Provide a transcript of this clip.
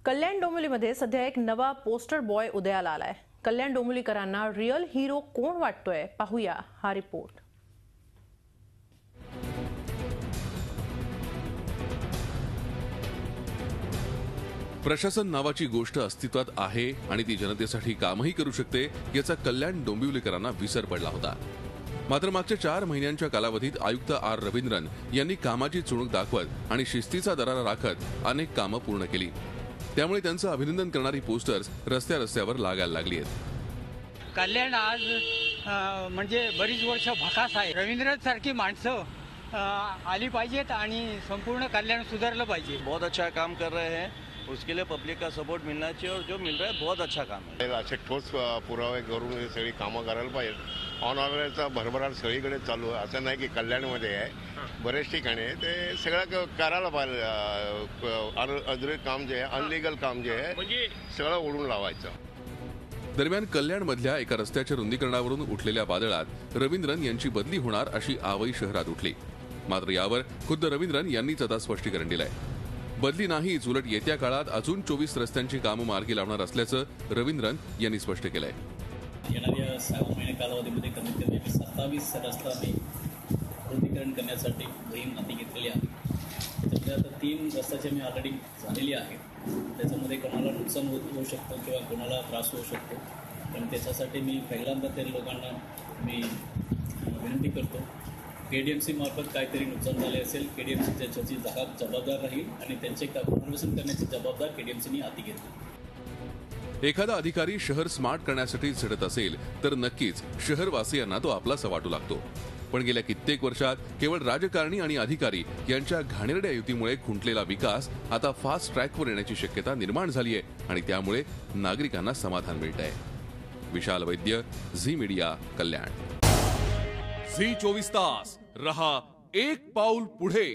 कल्याण डोंबिवलीमध्ये सध्या एक नवा पोस्टर बॉय उदयाला आलाय। कल्याण डोंबिवलीकरांना रिअल हिरो कोण वाटतोय, पाहूया हा रिपोर्ट। प्रशासन नावाची गोष्ट अस्तित्वात आहे आणि ती जनतेसाठी कामही करू शकते याचा कल्याण डोंबिवलीकरांना विसर पडला होता। मात्र मागच्या 4 महिन्यांच्या कालावधीत आयुक्त आर रवींद्रन यांनी कामाची चुणूक दाखवत आणि शिस्तीचा दरारा राखत अनेक कामं पूर्ण केली। त्यामुळे त्यांचं अभिनंदन करणारी पोस्टर्स रस्त्यावर लागायला लागली आहेत। कल्याण आज म्हणजे बरीच वर्ष भकास आहे। रवींद्रन सारखी माणसं आली पाहिजेत आणि संपूर्ण कल्याण सुधारलं पाहिजे। बहुत अच्छा काम कर रहे हैं, उसके लिए पब्लिक का सपोर्ट मिलना चाहिए और जो मिल रहा है बहुत अच्छा काम है। असे ठोस पुरावे करून हे सगळी कामं करायला पाहिजे। ऑनऑर्डरचा भरभराट सगळीकडे चालू आहे, असं नाही की कल्याणमध्ये आहे, बरेच ठिकाणी ते सगळं करायला पाहिजे। अदर काम जे आहे, अनलिगल काम जे आहे सगळं ओढून लावायचं। दरम्यान कल्याण मधल्या एका रस्त्याच्या रुंदीकरणावरून उठलेल्या वादळात रवींद्रन यांची बदली होणार अशी आवई शहरात उठली। मात्र यावर खुद्द रवींद्रन यांनीच आता स्पष्टीकरण दिलंय। बदली नाहीच, उलट येत्या काळात अजून 24 रस्त्यांची कामं मार्गी लावणार असल्याचं रवींद्रन यांनी स्पष्ट केलंय। येणाऱ्या 6 महिने कालावधीमध्ये कमीत कमी 27 रस्ता मी रुंदीकरण करण्यासाठी मोहीम हाती घेतलेली आहे। त्याच्यामध्ये आता 3 रस्त्याची मी ऑलरेडी झालेली आहे। त्याच्यामध्ये कोणाला नुकसान होऊ शकतं किंवा कोणाला त्रास होऊ शकतो, पण त्याच्यासाठी मी पहिल्यांदा त्या लोकांना मी विनंती करतो, KDMC मार्फत काहीतरी नुकसान झाले असेल, KDMC त्याच्याची जबाबदार राहील आणि त्यांचे पुनर्वसन करण्याची जबाबदार KDMCनी हाती घेतली। एखादा अधिकारी शहर स्मार्ट करण्यासाठी झटत असेल तर नक्कीच शहरवासियांना तो आपलासा वाटू लागतो। पण गेल्या कित्येक वर्षात केवळ राजकारणी आणि अधिकारी यांच्या घाणेरड्या युतीमुळे खुंटलेला विकास आता फास्ट ट्रॅकवर येण्याची शक्यता निर्माण झाली आहे आणि त्यामुळे नागरिकांना समाधान मिळतंय। विशाल वैद्य, झी मीडिया, कल्याण। झी 24 तास रहा एक पाऊल पुढे।